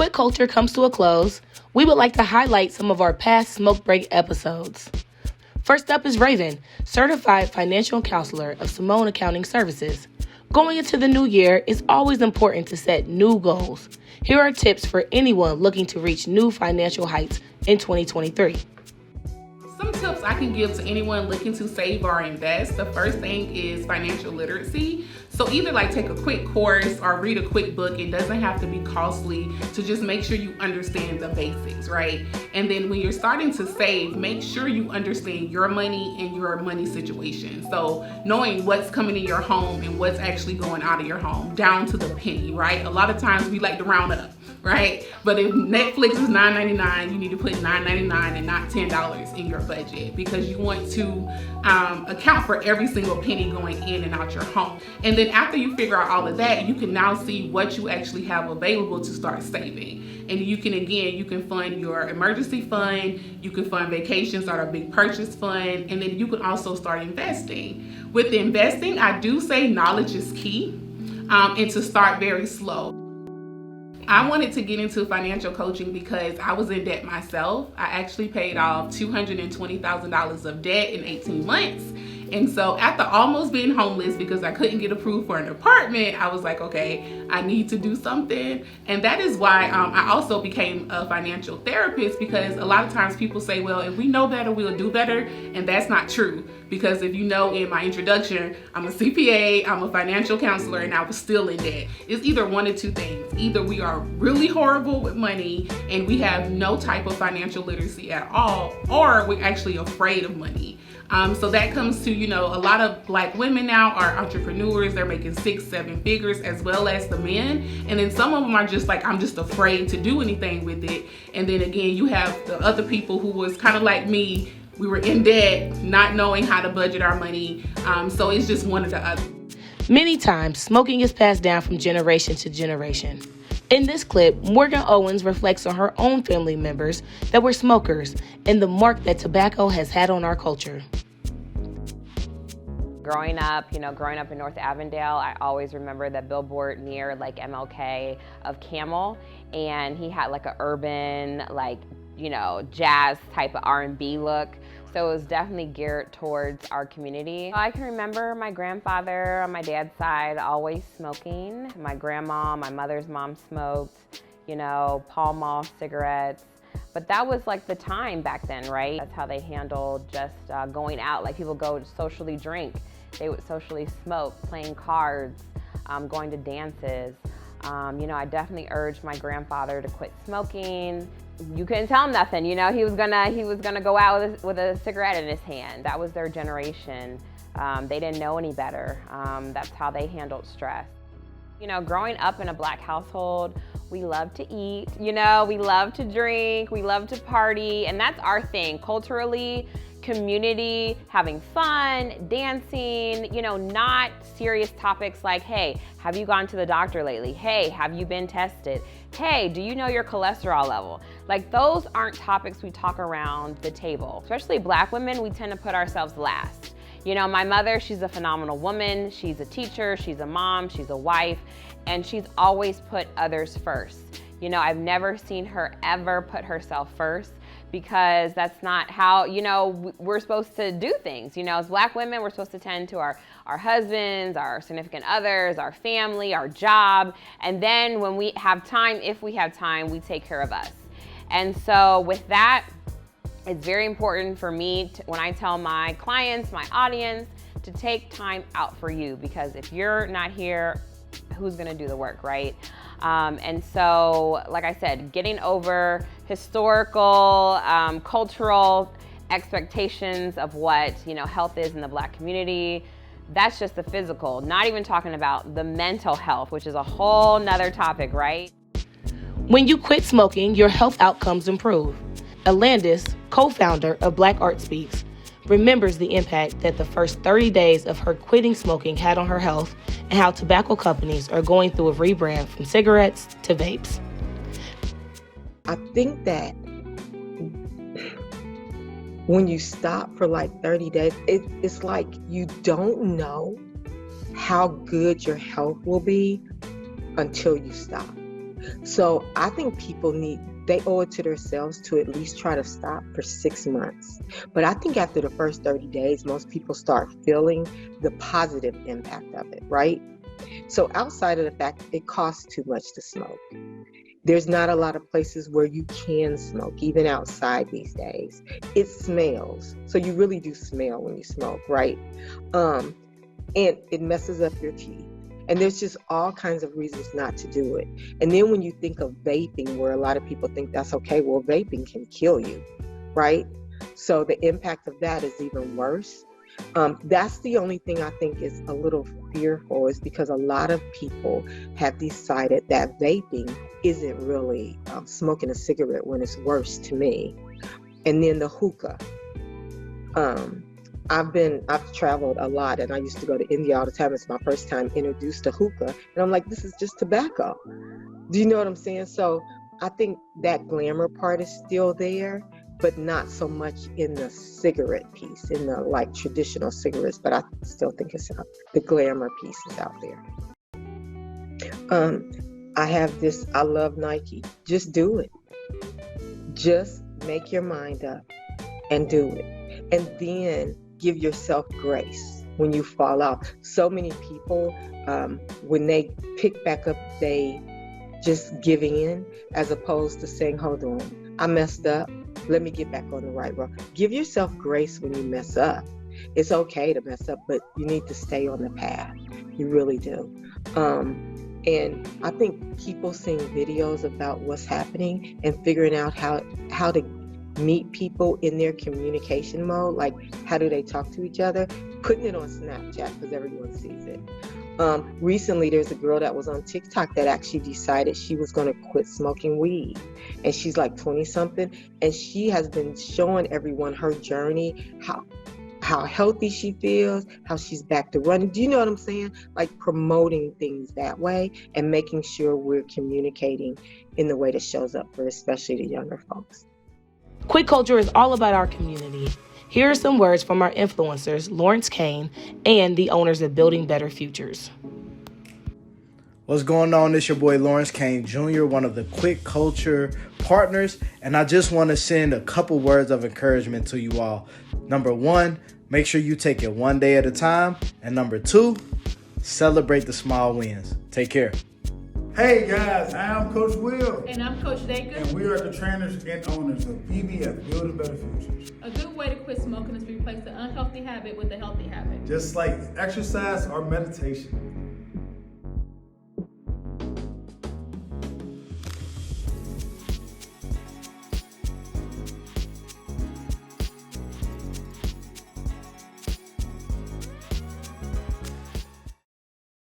Quit Culture comes to a close, we would like to highlight some of our past Smoke Break episodes. First up is Raven, Certified Financial Counselor of Simone Accounting Services. Going into the new year, it's always important to set new goals. Here are tips for anyone looking to reach new financial heights in 2023. Some tips I can give to anyone looking to save or invest. The first thing is financial literacy. So either take a quick course or read a quick book. It doesn't have to be costly to just make sure you understand the basics, right? And then when you're starting to save, make sure you understand your money and your money situation. So knowing what's coming in your home and what's actually going out of your home down to the penny, right? A lot of times we like to round up, right? But if Netflix is $9.99, you need to put $9.99 and not $10 in your budget, because you want to account for every single penny going in and out your home. And then after you figure out all of that, you can now see what you actually have available to start saving. And you can fund your emergency fund, you can fund vacations or a big purchase fund, and then you can also start investing. With investing, I do say knowledge is key, and to start very slow. I wanted to get into financial coaching because I was in debt myself. I actually paid off $220,000 of debt in 18 months. And so after almost being homeless because I couldn't get approved for an apartment, I was like, okay, I need to do something. And that is why I also became a financial therapist, because a lot of times people say, well, if we know better, we'll do better. And that's not true. Because if you know, in my introduction, I'm a CPA, I'm a financial counselor, and I was still in debt. It's either one of two things. Either we are really horrible with money and we have no type of financial literacy at all, or we're actually afraid of money. So that comes to, a lot of Black women now are entrepreneurs. They're making 6-7 figures, as well as the men. And then some of them are just I'm just afraid to do anything with it. And then again, you have the other people who was kind of like me. We were in debt, not knowing how to budget our money. So it's just one of the other. Many times, smoking is passed down from generation to generation. In this clip, Morgan Owens reflects on her own family members that were smokers and the mark that tobacco has had on our culture. Growing up in North Avondale, I always remember the billboard near MLK of Camel, and he had an urban, jazz type of R&B look. So it was definitely geared towards our community. I can remember my grandfather on my dad's side always smoking. My grandma, my mother's mom smoked, Pall Mall cigarettes. But that was the time back then, right? That's how they handled just going out. People go to socially drink. They would socially smoke, playing cards, going to dances. I definitely urged my grandfather to quit smoking. You couldn't tell him nothing, he was gonna go out with a cigarette in his hand. That was their generation. They didn't know any better. That's how they handled stress. Growing up in a Black household, we love to eat, we love to drink, we love to party, and that's our thing. Culturally, community, having fun, dancing, not serious topics like, hey, have you gone to the doctor lately? Hey, have you been tested? Hey, do you know your cholesterol level? Those aren't topics we talk around the table. Especially Black women, we tend to put ourselves last. My mother, she's a phenomenal woman. She's a teacher, she's a mom, she's a wife, and she's always put others first. I've never seen her ever put herself first, because that's not how, we're supposed to do things. As Black women, we're supposed to tend to our husbands, our significant others, our family, our job. And then when we have time, if we have time, we take care of us. And so with that, it's very important for me when I tell my clients, my audience, to take time out for you, because if you're not here, who's gonna do the work, right? And so, like I said, getting over historical, cultural expectations of what, health is in the Black community, that's just the physical, not even talking about the mental health, which is a whole nother topic, right? When you quit smoking, your health outcomes improve. Alandis, co-founder of Black Art Speaks, remembers the impact that the first 30 days of her quitting smoking had on her health, and how tobacco companies are going through a rebrand from cigarettes to vapes. I think that when you stop for 30 days, it's like you don't know how good your health will be until you stop. So I think they owe it to themselves to at least try to stop for 6 months. But I think after the first 30 days, most people start feeling the positive impact of it, right? So outside of the fact it costs too much to smoke, there's not a lot of places where you can smoke, even outside these days. It smells. So you really do smell when you smoke, right? And it messes up your teeth. And there's just all kinds of reasons not to do it. And then when you think of vaping, where a lot of people think that's okay, well, vaping can kill you, right? So the impact of that is even worse. That's the only thing I think is a little fearful, is because a lot of people have decided that vaping isn't really smoking a cigarette, when it's worse to me. And then the hookah. I've traveled a lot, and I used to go to India all the time. It's my first time introduced to hookah, and I'm like, this is just tobacco. Do you know what I'm saying? So I think that glamour part is still there, but not so much in the cigarette piece, in the like traditional cigarettes, but I still think it's the glamour piece is out there. I have this, I love Nike. Just do it. Just make your mind up and do it. And then give yourself grace when you fall off. So many people, when they pick back up, they just giving in, as opposed to saying, hold on, I messed up. Let me get back on the right road. Give yourself grace when you mess up. It's okay to mess up, but you need to stay on the path. You really do. And I think people seeing videos about what's happening and figuring out how to meet people in their communication mode, like how do they talk to each other, putting it on Snapchat because everyone sees it. Recently, there's a girl that was on TikTok that actually decided she was going to quit smoking weed. And she's like 20 something. And she has been showing everyone her journey, how healthy she feels, how she's back to running. Do you know what I'm saying? Like promoting things that way and making sure we're communicating in the way that shows up for especially the younger folks. Quit Culture is all about our community. Here are some words from our influencers, Lawrence Kane, and the owners of Building Better Futures. What's going on? It's your boy Lawrence Kane Jr., one of the Quit Culture partners, and I just want to send a couple words of encouragement to you all. Number one, make sure you take it one day at a time. And number two, celebrate the small wins. Take care. Hey guys, I'm Coach Will. And I'm Coach Dacre. And we are the trainers and owners of BBF, Building Better Futures. A good way to quit smoking is to replace the unhealthy habit with a healthy habit. Just like exercise or meditation.